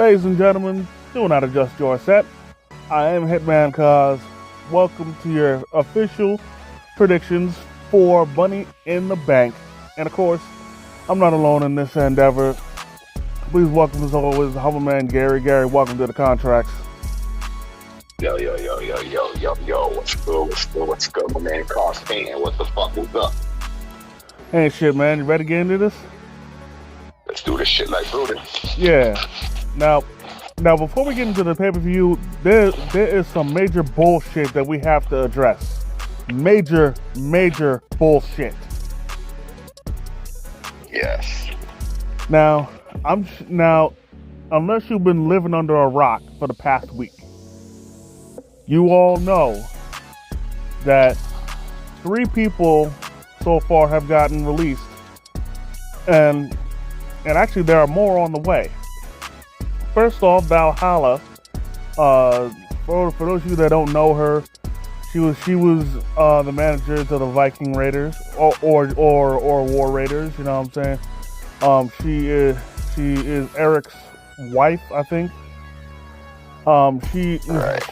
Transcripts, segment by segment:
Ladies and gentlemen, do not adjust your set. I am Hitman Cause. Welcome to your official predictions for Money in the Bank. And of course, I'm not alone in this endeavor. Please welcome, as always, the humble man Gary. Gary, welcome to the contracts. Yo, what's good, my man, Cars fan, what the fuck is up? Hey, shit, man, you ready to get into this? Let's do this shit like Brutus. Yeah. Now, before we get into the pay-per-view, there is some major bullshit that we have to address. Major bullshit. Yes. Now, unless you've been living under a rock for the past week, you all know that 3 people so far have gotten released, and actually there are more on the way. First off, Valhalla. For those of you that don't know her, she was the manager to the Viking Raiders or War Raiders. You know what I'm saying? She is Eric's wife, I think. She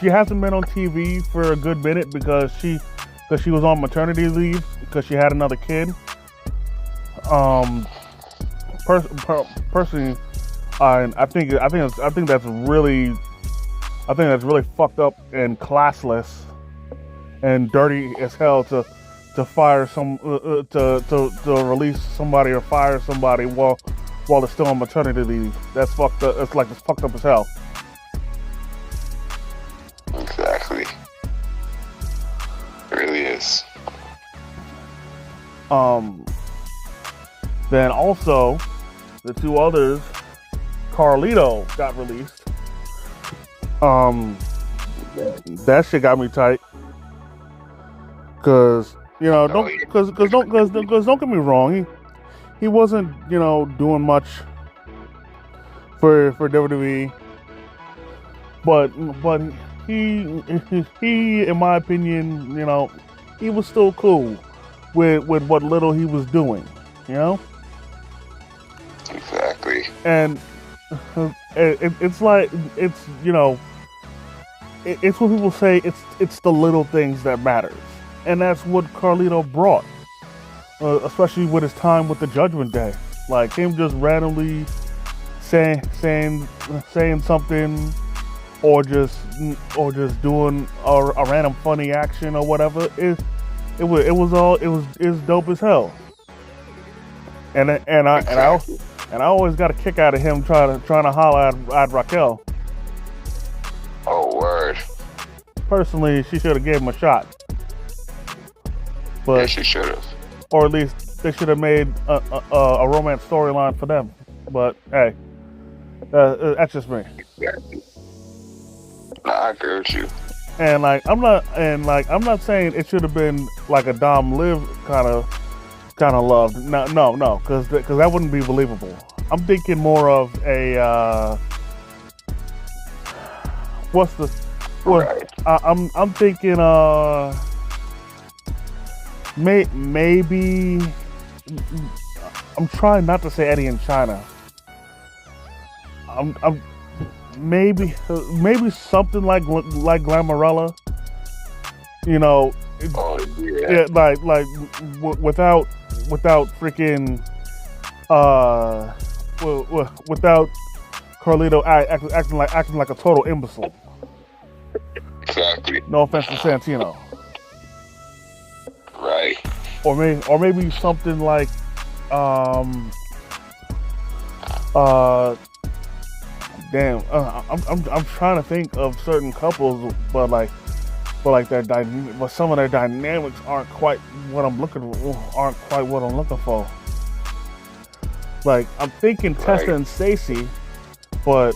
hasn't been on TV for a good minute because she was on maternity leave because she had another kid. Personally, I think that's really fucked up and classless and dirty as hell to fire to release somebody or fire somebody while they're still on maternity leave. That's fucked up. It's fucked up as hell. Exactly. It really is. Then also, the 2 others, Carlito got released. That shit got me tight. Cause don't get me wrong, he wasn't doing much for WWE, but he in my opinion, he was still cool with what little he was doing, Exactly. And it's like it's what people say. It's the little things that matters, and that's what Carlito brought, especially with his time with the Judgment Day. Like him just randomly saying something, or just doing a random funny action or whatever. It was dope as hell. And I always got a kick out of him trying to holler at Raquel. Oh, word. Personally, she should have gave him a shot. But yeah, she should have. Or at least they should have made a romance storyline for them. But hey, that's just me. Yeah. Nah, I agree with you. And I'm not saying it should have been like a Dom Liv kind of love. No, because that wouldn't be believable. I'm thinking more of a Right. I'm thinking maybe I'm trying not to say Eddie in China. I'm maybe something like Glamarella. Oh, yeah. Without freaking without Carlito acting like a total imbecile. Exactly. No offense to Santino. Right. Or maybe something like I'm trying to think of certain couples, but some of their dynamics aren't quite what I'm looking for. Like I'm thinking Tessa and Stacy, but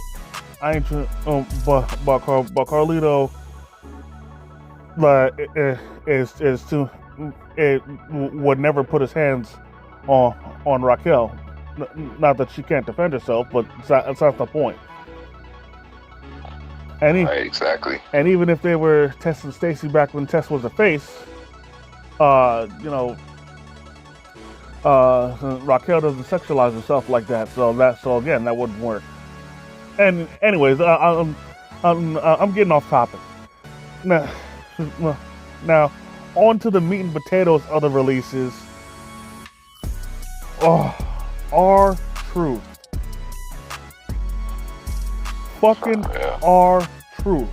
I ain't. But Carlito, would never put his hands on Raquel. Not that she can't defend herself, but that's not the point. Right, exactly. And even if they were Tess and Stacy back when Tess was a face, Raquel doesn't sexualize herself like that. So again, that wouldn't work. And anyways, I'm getting off topic. Now, now, on to the meat and potatoes of the releases. Oh, R-Truth. Fucking R-Truth.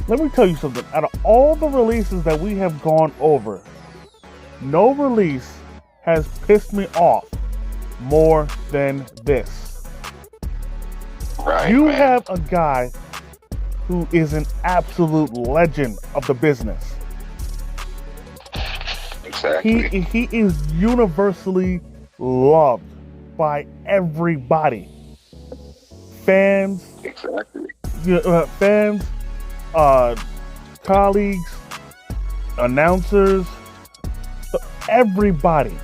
Let me tell you something. Out of all the releases that we have gone over, no release has pissed me off more than this. Right, You man. have a guy who is an absolute legend of the business. Exactly. He is universally loved by everybody. Fans, Exactly. fans, colleagues, announcers, everybody,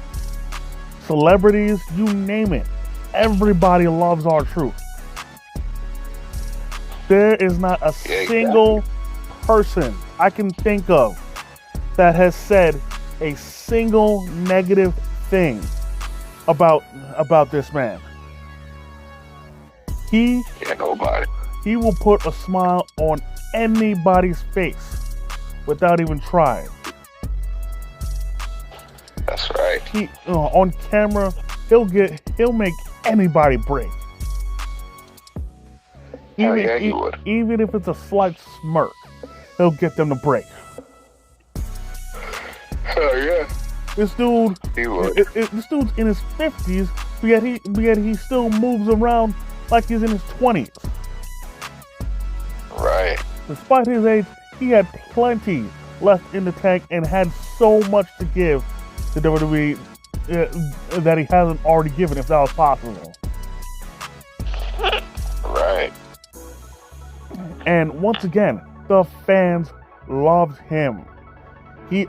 celebrities, you name it. Everybody loves R-Truth. There is not a single person I can think of that has said a single negative thing about this man. Nobody. He will put a smile on anybody's face without even trying. That's right. He on camera, he'll make anybody break. Hell yeah, he would. Even if it's a slight smirk, he'll get them to break. Hell yeah. This dude, He would. This dude's in his 50s, but yet he still moves around like he's in his 20s. Right. Despite his age, he had plenty left in the tank and had so much to give to WWE that he hasn't already given, if that was possible. Right. And once again, the fans loved him. He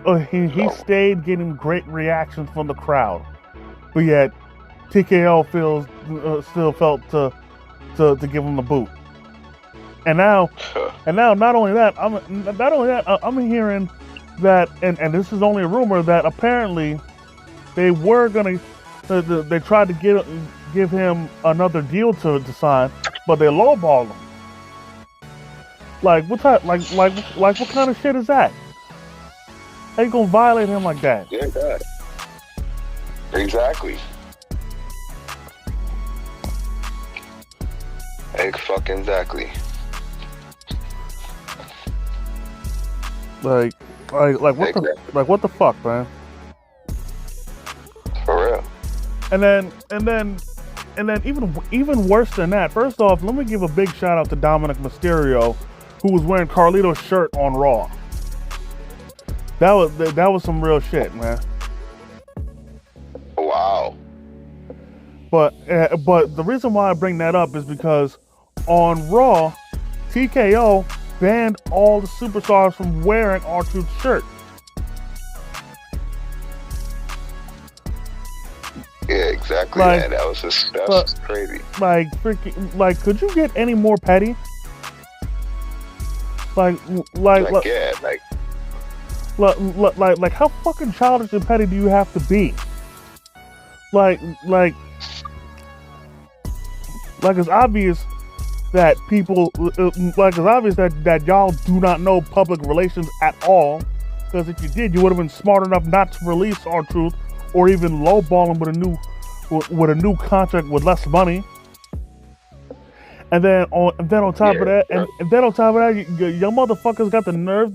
stayed getting great reactions from the crowd, but yet TKO still felt to give him the boot. And now, not only that, I'm hearing that, and this is only a rumor, that apparently they were gonna, they tried to give him another deal to sign, but they lowballed him. Like what type? Like what kind of shit is that? How you gonna violate him like that? Yeah, God. Exactly. Exactly. Like what the fuck, man? For real. And then even worse than that. First off, let me give a big shout out to Dominic Mysterio, who was wearing Carlito's shirt on Raw. That was some real shit, man. Wow. But the reason why I bring that up is because on Raw, TKO banned all the superstars from wearing R-Truth's shirt. Yeah, exactly. Like, that was just crazy. Like freaking, like, could you get any more petty? Like how fucking childish and petty do you have to be? Like it's obvious that people, that y'all do not know public relations at all. Because if you did, you would have been smart enough not to release R-Truth or even lowball him with a new contract with less money. And then on top of that, your motherfuckers got the nerve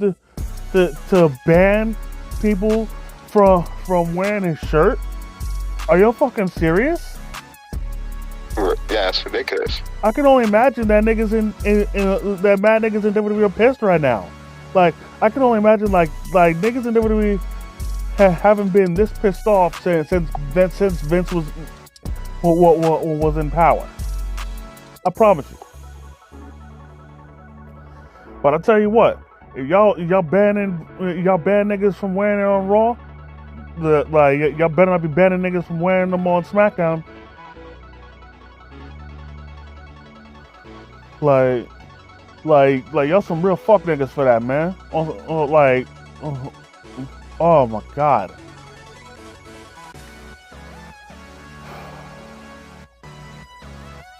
to ban people from wearing his shirt. Are you fucking serious? Yeah, it's ridiculous. I can only imagine that niggas that mad niggas in WWE are pissed right now. Like, I can only imagine like niggas in WWE haven't been this pissed off since Vince was in power. I promise you. But I tell you what, if y'all ban niggas from wearing it on Raw, y'all better not be banning niggas from wearing them on SmackDown. Like y'all some real fuck niggas for that, man. Oh my god.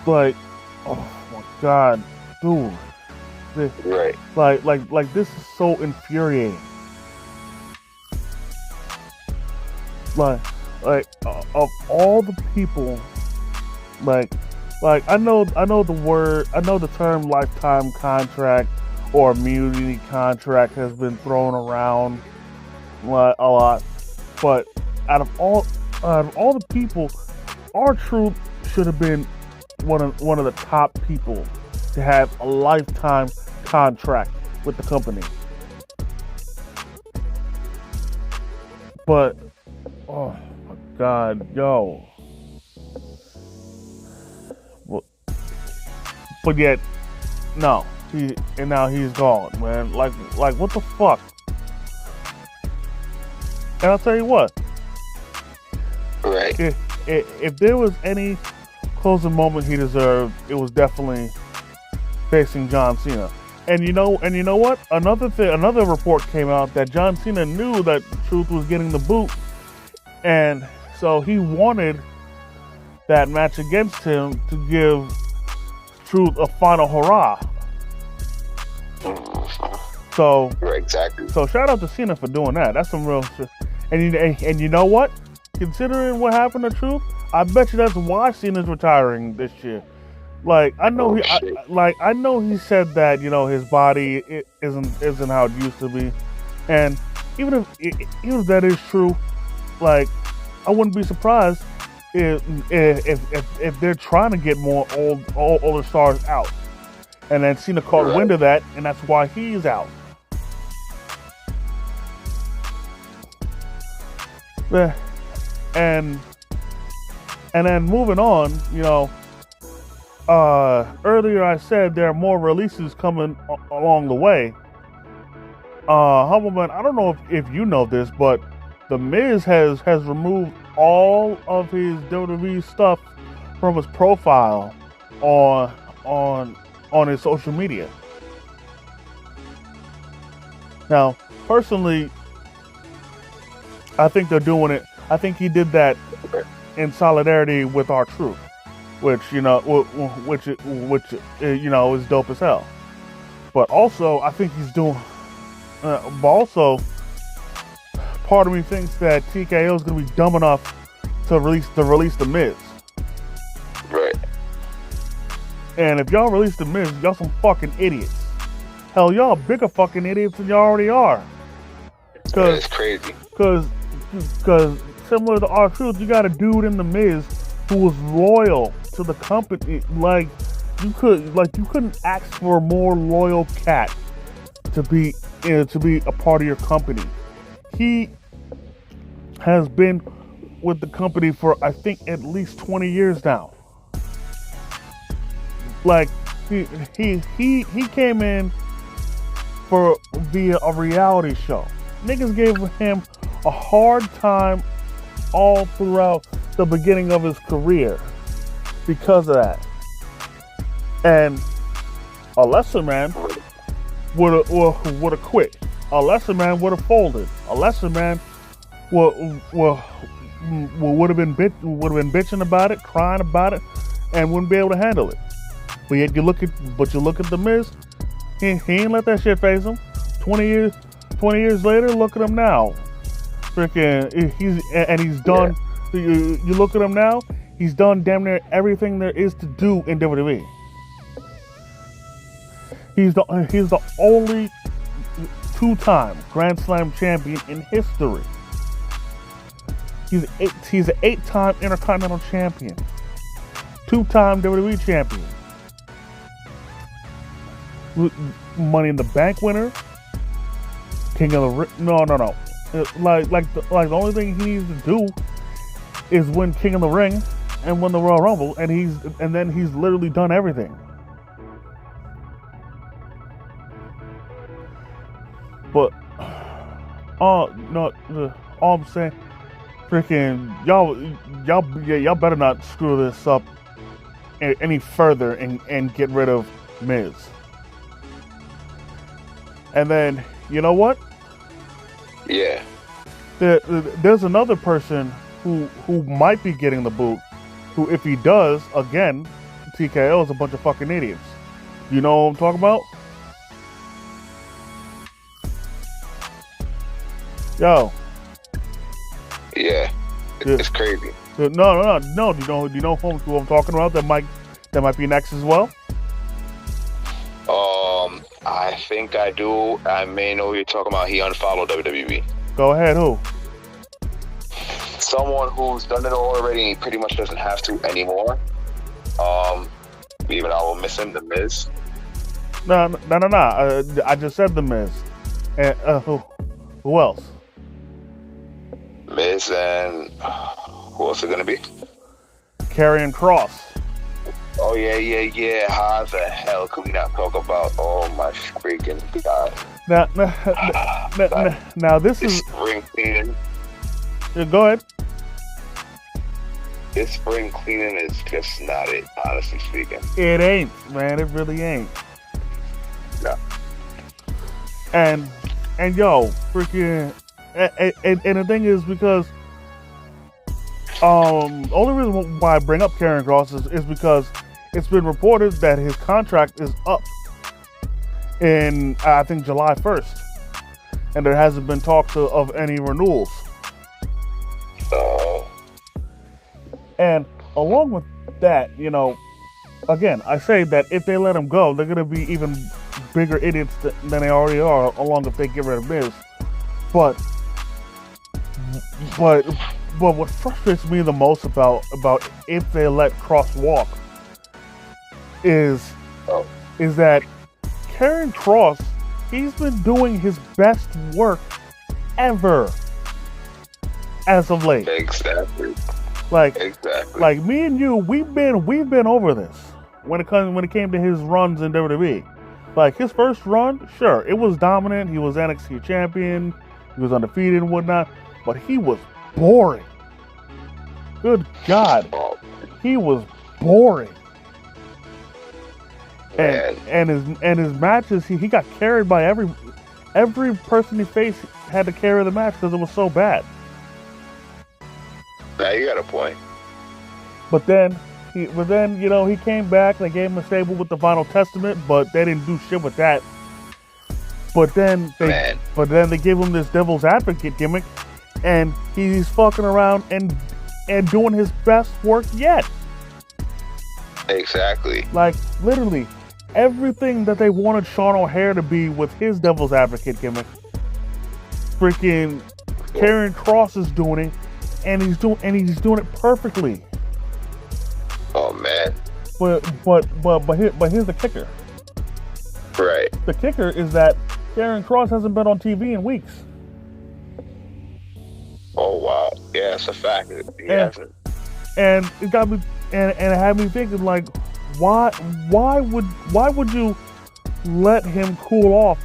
Like Oh my god, dude. Right. Like this is so infuriating. Of all the people, like I know the term lifetime contract or immunity contract has been thrown around a lot, but out of all the people, R-Truth should have been one of the top people to have a lifetime contract with the company. But oh my god, yo. But yet, no. Now he's gone, man. Like what the fuck? And I'll tell you what. Right. If there was any closing moment he deserved, it was definitely facing John Cena. And you know what? Another report came out that John Cena knew that Truth was getting the boot, and so he wanted that match against him to give Truth a final hurrah. So Right, exactly. So shout out to Cena for doing that. That's some real shit. And you know what? Considering what happened to Truth, I bet you that's why Cena's retiring this year. Like I know I know he said that his body isn't how it used to be, and even if that is true, like I wouldn't be surprised if they're trying to get more older stars out, and then Cena caught wind of that, and that's why he's out. And then moving on, earlier I said there are more releases coming along the way. Humbleman, I don't know if you know this, but The Miz has removed all of his WWE stuff from his profile on his social media. Now, personally, I think they're doing it. I think he did that in solidarity with R-Truth, which is dope as hell. But also, I think he's doing. But also, part of me thinks that TKO is going to be dumb enough to release The Miz. Right. And if y'all release The Miz, y'all some fucking idiots. Hell, y'all bigger fucking idiots than y'all already are. That's crazy. Because similar to R-Truth, you got a dude in The Miz who was loyal to the company. You couldn't ask for a more loyal cat to be a part of your company. He has been with the company for I think at least 20 years now. Like he came in via a reality show. Niggas gave him a hard time all throughout the beginning of his career because of that. And a lesser man would have quit. A lesser man would have folded. A lesser man would have been bitching about it, crying about it, and wouldn't be able to handle it. But yet you look at The Miz, he ain't let that shit phase him. 20 years later, look at him now. Freaking, he's done. Yeah. You look at him now, he's done damn near everything there is to do in WWE. He's the only two-time Grand Slam champion in history. He's an 8-time Intercontinental champion, 2-time WWE champion, Money in the Bank winner, King of the Ring. No. Like the only thing he needs to do is win King of the Ring and win the Royal Rumble, and then he's literally done everything. But all I'm saying, freaking y'all better not screw this up any further and get rid of Miz. And then you know what? Yeah. There's another person who might be getting the boot, who if he does, again, TKO is a bunch of fucking idiots. You know what I'm talking about? Yo. Yeah, it's crazy. No. Do you know who I'm talking about? That might be next as well. I think I do. I may know who you're talking about. He unfollowed WWE. Go ahead. Who? Someone who's done it already and he pretty much doesn't have to anymore. Even I will miss him, The Miz. No. I just said The Miz. And who else? Miz and who else is it gonna be? Karrion Kross. Oh yeah. How the hell could we not talk about? Oh my freaking god! Now this is spring cleaning. Go ahead. This spring cleaning is just not it, honestly speaking. It ain't, man. It really ain't. No. And yo, freaking, and the thing is because only reason why I bring up Karrion Kross is because it's been reported that his contract is up in I think July 1st, and there hasn't been talks of any renewals. And along with that, you know, again, I say that if they let him go, they're going to be even bigger idiots than they already are, along if they get rid of Miz. But what frustrates me the most about if they let Kross walk is that Karrion Kross, he's been doing his best work ever as of late. Exactly. Like me and you, we've been over this when it came to his runs in WWE. Like his first run, sure, it was dominant. He was NXT champion. He was undefeated and whatnot, but he was boring. Good God, he was boring. And his matches, he got carried by every person he faced had to carry the match because it was so bad. Now you got a point. But then you know he came back. They gave him a stable with the Final Testament, but they didn't do shit with that. But then they gave him this Devil's Advocate gimmick, and he's fucking around and doing his best work yet. Exactly. Like literally everything that they wanted Sean O'Haire to be with his Devil's Advocate gimmick, freaking Karrion Kross is doing it, and he's doing it perfectly. Oh man. But here's the kicker. Right. The kicker is that Karrion Kross hasn't been on TV in weeks. Oh wow. Yeah, it's a fact. He hasn't. And it got me and it had me thinking like why would you let him cool off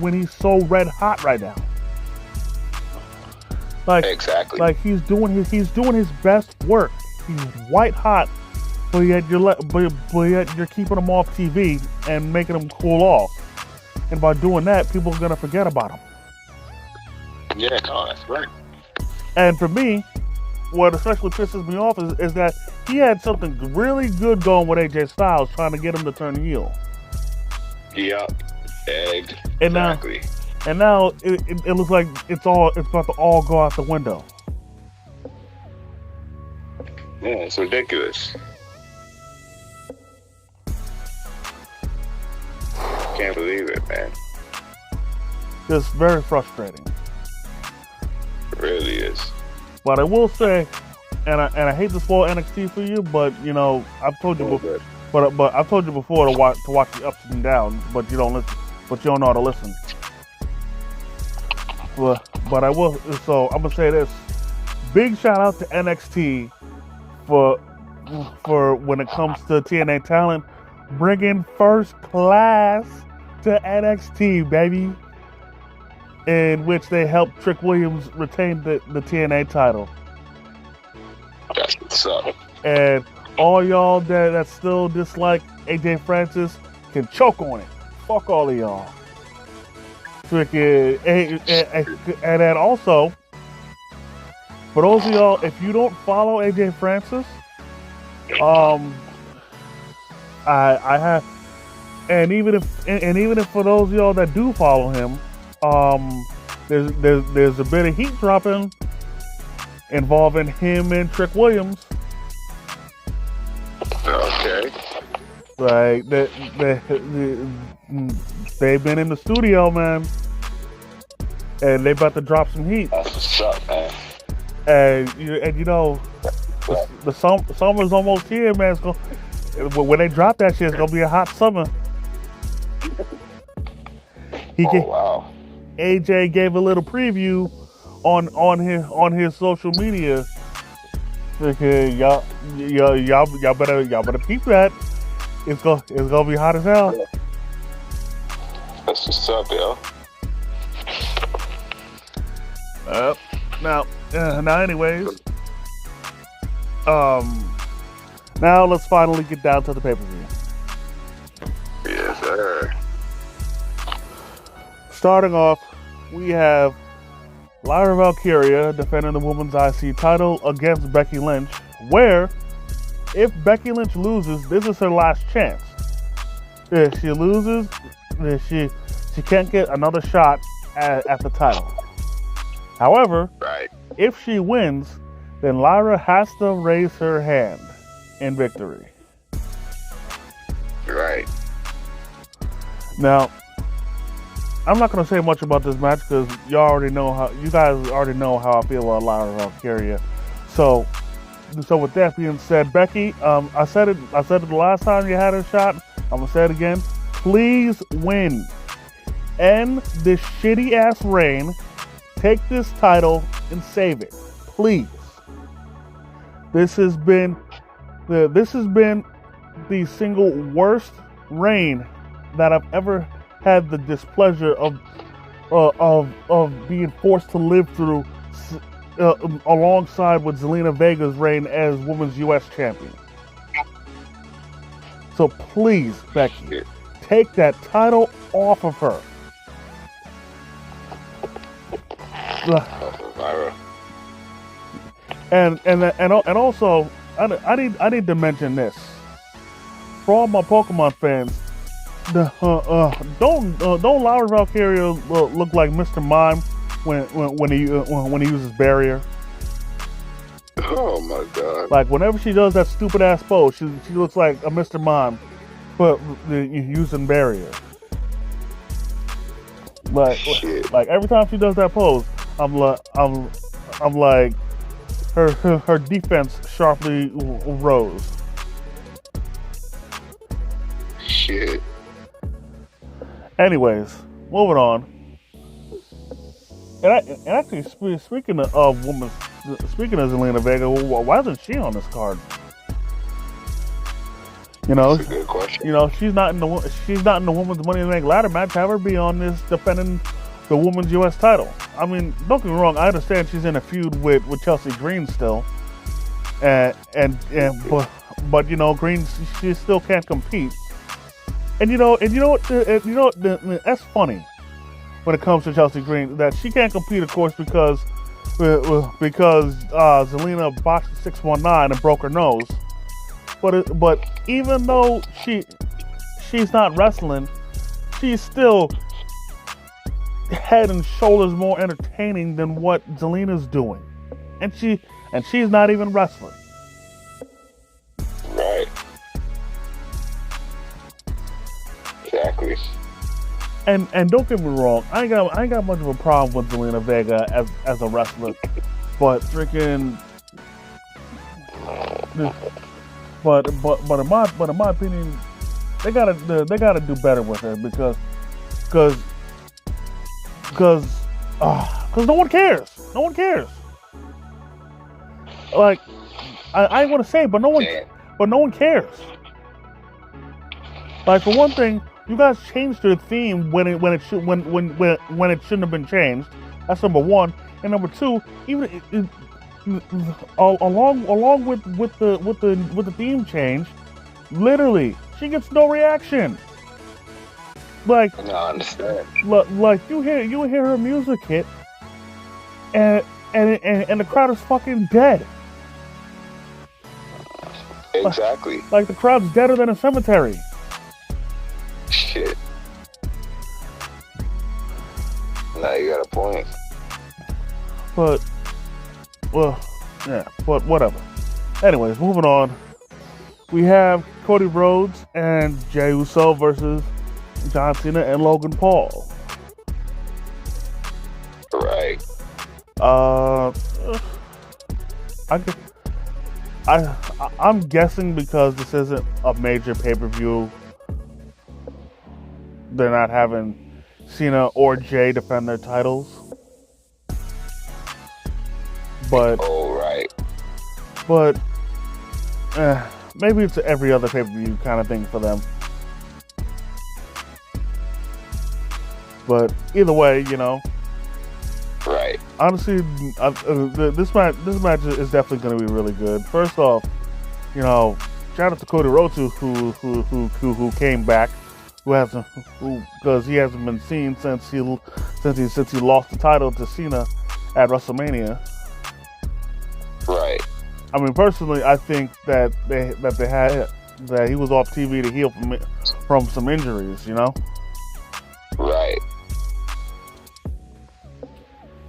when he's so red hot right now? Like exactly. Like he's doing his best work. He's white hot, but yet you're keeping him off TV and making him cool off. And by doing that, people are gonna forget about him. Yeah, no, that's right. And for me, what especially pisses me off is that he had something really good going with AJ Styles, trying to get him to turn heel. Yep. Exactly. And now it looks like it's about to all go out the window. Yeah, it's ridiculous. Can't believe it, man. Just very frustrating. It really is. But I will say, and I hate to spoil NXT for you, but you know I've told you before. But I've told you before to watch the ups and downs, but you don't listen. But you don't know how to listen. But I will. So I'm gonna say this: big shout out to NXT for when it comes to TNA talent, bringing first class to NXT, baby. In which they helped Trick Williams retain the TNA title. That's what's up. And all y'all that still dislike AJ Francis can choke on it. Fuck all of y'all. Freaking, and then also, for those of y'all, if you don't follow AJ Francis, I have, and even if for those of y'all that do follow him, there's a bit of heat dropping involving him and Trick Williams. Okay. Like they've been in the studio, man, and they about to drop some heat. That's what's up, man. And you know, the summer's almost here, man. It's gonna, when they drop that shit, it's gonna be a hot summer. Wow. AJ gave a little preview on his social media. Okay, y'all better peep that. It's gonna be hot as hell. That's what's up, yo. Now, anyways, now let's finally get down to the pay-per-view. Yes, sir. Starting off, we have Lyra Valkyria defending the women's IC title against Becky Lynch, where if Becky Lynch loses, this is her last chance. If she loses, she can't get another shot at the title. However, Right. if she wins, then Lyra has to raise her hand in victory. Right. Now, I'm not going to say much about this match because you guys already know how I feel about Lyra Valkyria. So with that being said, Becky, I said it the last time you had a shot. I'm gonna say it again. Please win. End this shitty ass reign. Take this title and save it, please. This has been the single worst reign that I've ever had the displeasure of being forced to live through, alongside with Zelina Vega's reign as Women's U.S. Champion. So please, Becky, take that title off of her. And also, I need to mention this for all my Pokemon fans. Don't Lyra Valkyria look like Mr. Mime when he uses barrier? Oh my god! Like whenever she does that stupid ass pose, she looks like a Mr. Mime, but using barrier. Like every time she does that pose, I'm like her defense sharply rose. Shit. Anyways, moving on. And actually, speaking of women, speaking of Zelina Vega, why isn't she on this card? You know, that's a good question. You know, she's not in the women's Money in the Bank ladder match. Have her be on this defending the women's U.S. title. I mean, don't get me wrong. I understand she's in a feud with Chelsea Green still, but you know, Green, she still can't compete. And you know what? That's funny when it comes to Chelsea Green, that she can't compete, of course, because Zelina botched the 619 and broke her nose. But even though she's not wrestling, she's still head and shoulders more entertaining than what Zelina's doing, and she's not even wrestling. Right. Exactly. And don't get me wrong, I ain't got much of a problem with Zelina Vega as a wrestler, but freaking, but in my opinion, they gotta do better with her because no one cares. No one cares. Like I want to say, but no one cares. Like for one thing, you guys changed your theme when it shouldn't have been changed. That's number one. And number two, even along with the theme change, literally she gets no reaction. Like No, I understand. Like you hear her music hit, and the crowd is fucking dead. exactly. Like the crowd's deader than a cemetery. Shit. Now you got a point. But, well, yeah, but whatever. Anyways, moving on. We have Cody Rhodes and Jey Uso versus John Cena and Logan Paul. Right. I'm guessing because this isn't a major pay-per-view, they're not having Cena or Jey defend their titles. But maybe it's every other pay-per-view kind of thing for them. But either way, you know. Right. Honestly, this match is definitely going to be really good. First off, you know, shout out to Cody Rhodes who came back, because he hasn't been seen since he lost the title to Cena at WrestleMania. Right. I mean, personally, I think that he was off TV to heal from some injuries, you know. Right.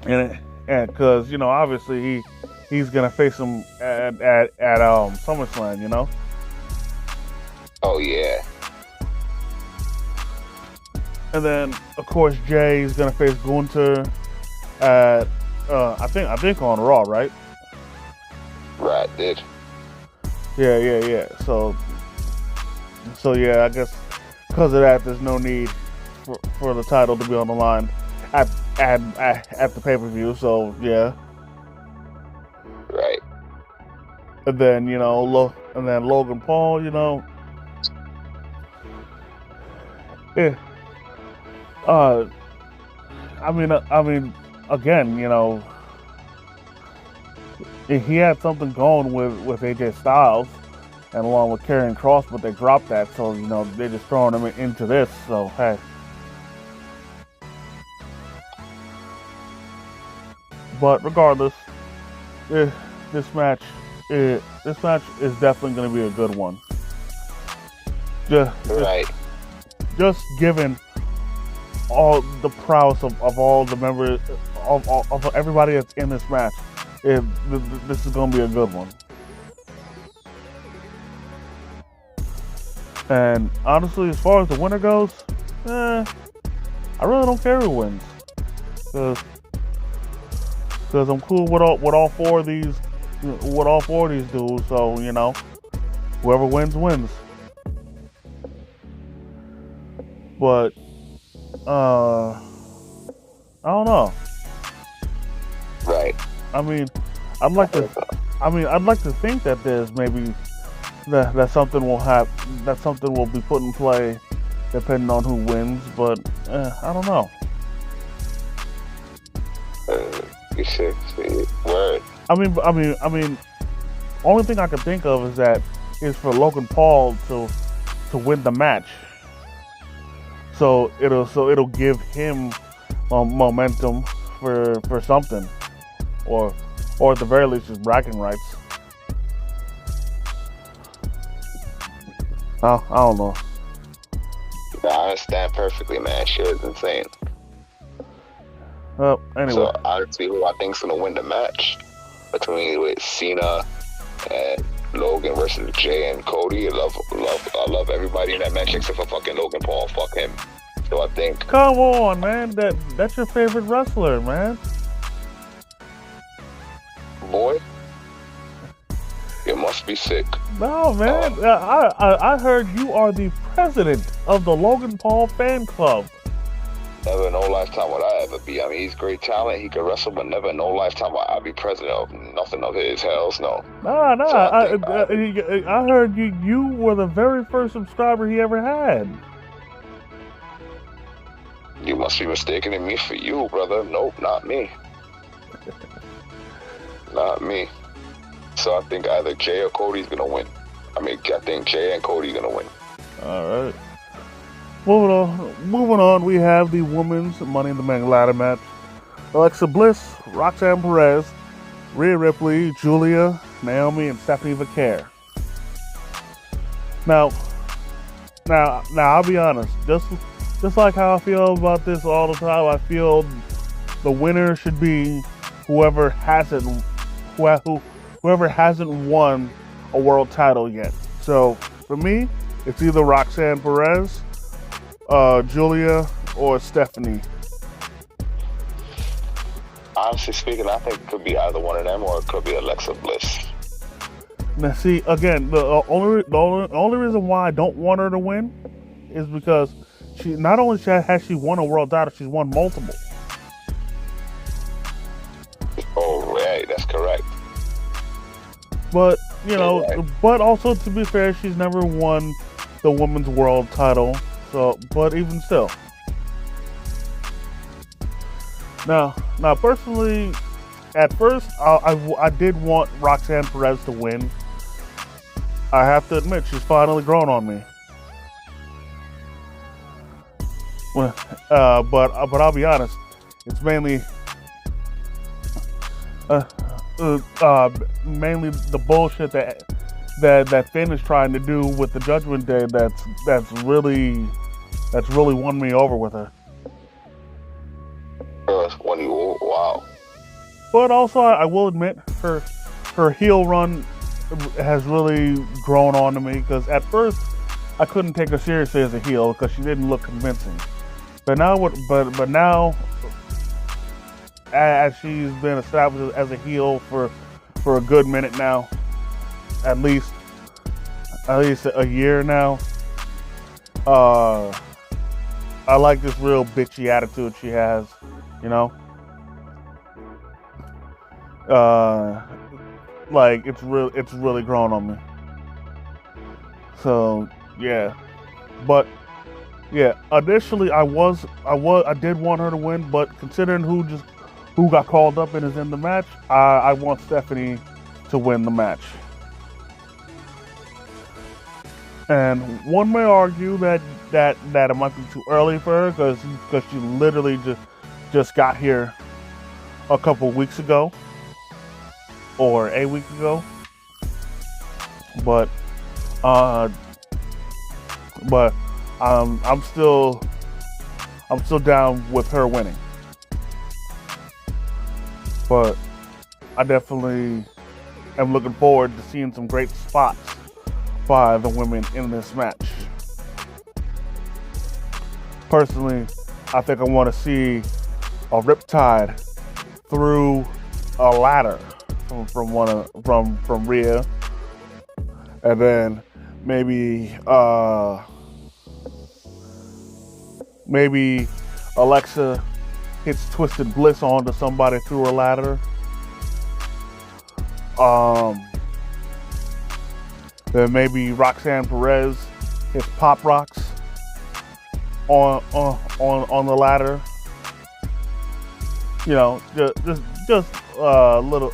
And because, you know, obviously he's gonna face him at SummerSlam, you know. Oh yeah. And then of course Jay's gonna face Gunther at I think on Raw, right? Right, did. Yeah. So yeah, I guess because of that, there's no need for the title to be on the line at the pay-per-view. So yeah. Right. And then, you know, Logan Paul, you know. Yeah. I mean, again, you know, he had something going with AJ Styles and along with Karrion Kross, but they dropped that, so, you know, they're just throwing him into this, so, hey. But regardless, this match is definitely going to be a good one. Just given all the prowess of all the members of everybody that's in this match, this is going to be a good one. And honestly, as far as the winner goes, I really don't care who wins, because I'm cool with all four of these dudes. So, you know, whoever wins wins. But I don't know. Right. I mean, I'd like to think that there's maybe that something will be put in play depending on who wins, but I don't know. You should see word. I mean, only thing I can think of is for Logan Paul to win the match. So it'll give him momentum for something, or at the very least, just bragging rights. I don't know. I understand perfectly, man. Shit is insane. Well, anyway. So honestly, who I think's gonna win the match between Cena and Logan versus Jay and Cody? I love everybody in that match except for fucking Logan Paul. Fuck him. So I think. Come on, man. That's your favorite wrestler, man. Boy, you must be sick. No, man. I heard you are the president of the Logan Paul fan club. Never in no lifetime would I ever be. I mean, he's great talent. He can wrestle, but never in no lifetime would I be president of nothing of his. Hells no. Nah. So I heard you were the very first subscriber he ever had. You must be mistaken me for you, brother. Nope, not me. Not me. So I think either Jay or Cody's gonna win. I think Jay and Cody's gonna win. All right. Moving on, we have the women's Money in the Bank ladder match. Alexa Bliss, Roxanne Perez, Rhea Ripley, Julia, Naomi, and Stephanie Vaquer. Now, now, I'll be honest. Just like how I feel about this all the time, I feel the winner should be whoever hasn't whoever hasn't won a world title yet. So for me, it's either Roxanne Perez, Julia, or Stephanie. Honestly speaking, I think it could be either one of them or it could be Alexa Bliss. Now, see, again, the only reason why I don't want her to win is because she not only has she won a world title, she's won multiple. Oh, right, that's correct. But Right. but also to be fair, she's never won the women's world title. So, but even still, now personally, at first, I did want Roxanne Perez to win. I have to admit, she's finally grown on me. But I'll be honest, it's mainly the bullshit that Finn is trying to do with the Judgment Day. That's really won me over with her. Wow. But also, I will admit her heel run has really grown on to me, because at first I couldn't take her seriously as a heel because she didn't look convincing. But now, as she's been established as a heel for a good minute now, at least a year now, I like this real bitchy attitude she has, you know. Like it's really grown on me. So yeah, but yeah, initially I did want her to win, but considering who got called up and is in the match, I want Stephanie to win the match. And one may argue that it might be too early for her because she literally just got here a couple weeks ago or a week ago. But I'm still down with her winning. But I definitely am looking forward to seeing some great spots by the women in this match. Personally, I think I want to see a Riptide through a ladder from Rhea, and then maybe Alexa hits Twisted Bliss onto somebody through a ladder. Then maybe Roxanne Perez hits Pop Rocks on the ladder. You know, just little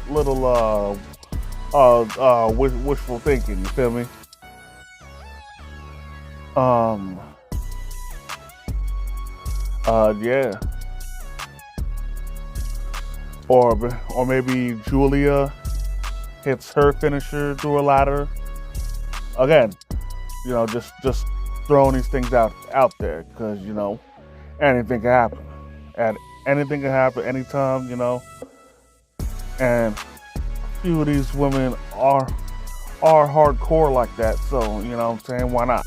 wishful thinking. You feel me? Yeah. Or maybe Julia hits her finisher through a ladder. Again, you know, just throwing these things out there, because you know anything can happen. Anything can happen anytime, you know. And a few of these women are hardcore like that, so you know what I'm saying, why not?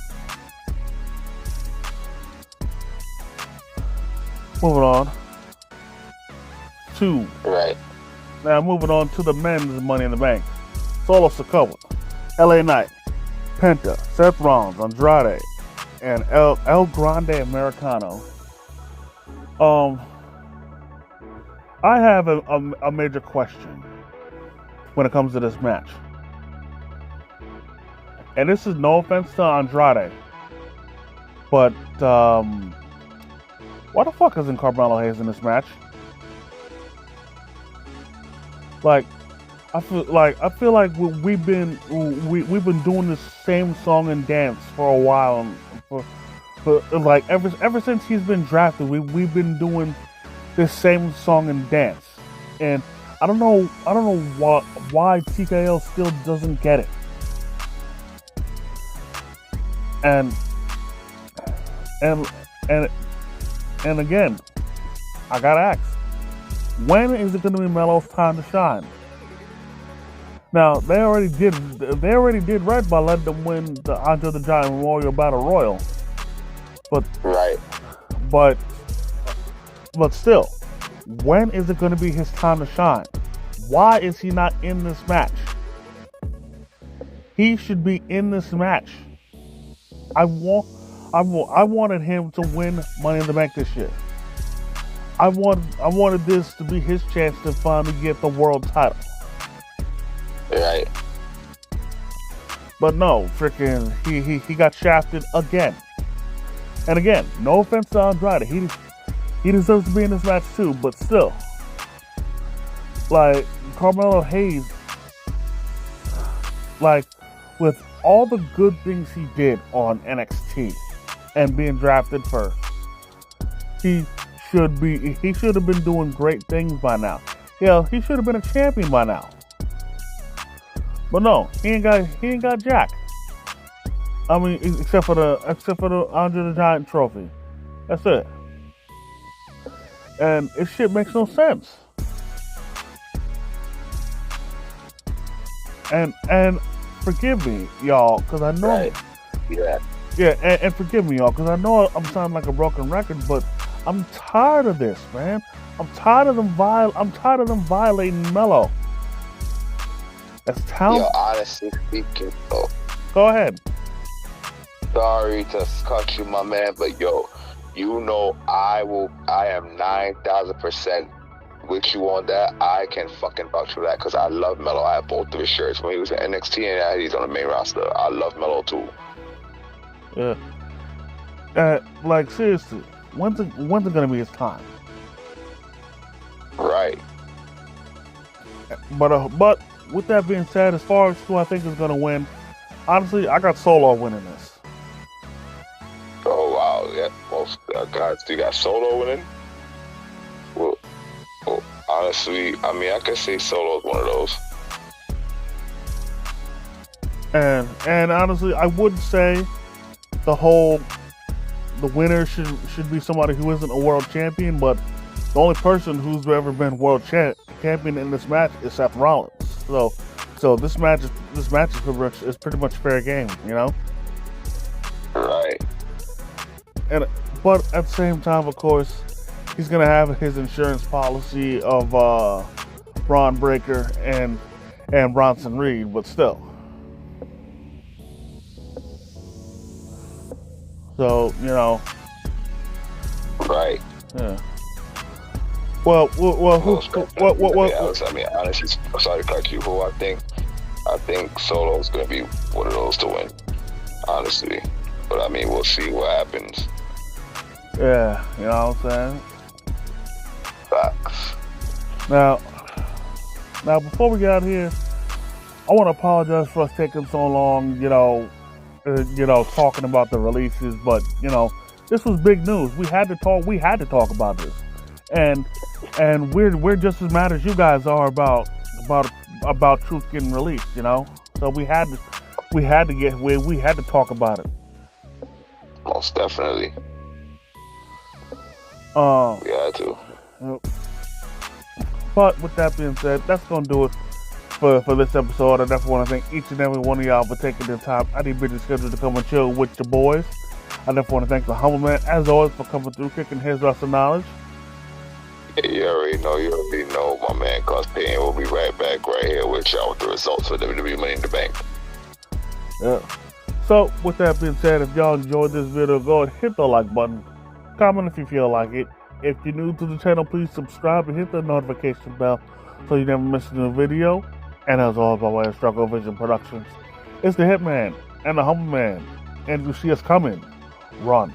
Moving on to moving on to the men's Money in the Bank. Solo Sikoa, LA Knight, Penta, Seth Rollins, Andrade, and El Grande Americano. I have a major question when it comes to this match. And this is no offense to Andrade, but why the fuck isn't Carmelo Hayes in this match? Like, I feel like we've been doing this same song and dance for a while, for like ever since he's been drafted, we've been doing this same song and dance, and I don't know why TKO still doesn't get it. And and and and again, I gotta ask, when is it gonna be Melo's time to shine? Now they already did right by letting them win the Andre the Giant Memorial Battle Royal. But Right. but still, when is it gonna be his time to shine? Why is he not in this match? He should be in this match. I wanted him to win Money in the Bank this year. I wanted this to be his chance to finally get the world title. Right. But no, freaking he got shafted again. And again, no offense to Andrade, he deserves to be in this match too, but still. Like Carmelo Hayes, like with all the good things he did on NXT and being drafted first, he should have been doing great things by now. Yeah, he should have been a champion by now. But no, he ain't got jack. I mean, except for the Andre the Giant trophy. That's it. And it shit makes no sense. And forgive me, y'all, because I know. Right. Yeah. Yeah, and forgive me, y'all, because I know I'm sounding like a broken record, but I'm tired of this, man. I'm tired of them violating Melo. That's talent. Yo, honestly speaking, though. Go ahead. Sorry to cut you, my man, but yo, you know I am 9,000% with you on that. I can fucking vouch for that because I love Melo. I have both of his shirts when he was at NXT and now he's on the main roster. I love Melo too. Yeah. Like seriously, when's it gonna be his time? Right. But with that being said, as far as who I think is gonna win, honestly, I got Solo winning this. Oh wow, yeah. Most guys, you got Solo winning. Well, honestly, I mean, I could say Solo's one of those. And honestly, I would say the winner should be somebody who isn't a world champion, but the only person who's ever been world champion in this match is Seth Rollins. So this match is pretty much fair game, you know. Right. But at the same time, of course, he's gonna have his insurance policy of Braun Breaker and Bronson Reed, but still. So, you know. Right. Yeah. Well, I mean, honestly, sorry to cut you. Who I think Solo's gonna be one of those to win. Honestly, but I mean, we'll see what happens. Yeah, you know what I'm saying. Facts. Now, before we get out of here, I want to apologize for us taking so long. Talking about the releases, but this was big news. We had to talk about this, and we're just as mad as you guys are about Truth getting released. So we had to talk about it. Most definitely. We had to. But with that being said, that's gonna do it for this episode. I definitely want to thank each and every one of y'all for taking the time out of your busy schedule to come and chill with your boys. I definitely want to thank the Humble Man, as always, for coming through, kicking his wrestling knowledge. Yeah, you already know, my man, Cause Payne will be right back right here with y'all with the results for WWE Money in the Bank. Yeah. So, with that being said, if y'all enjoyed this video, go ahead and hit the like button. Comment if you feel like it. If you're new to the channel, please subscribe and hit the notification bell so you never miss a new video. And as always, by way of Struggle Vision Productions, it's the Hitman and the Humble Man. And if you see us coming, run.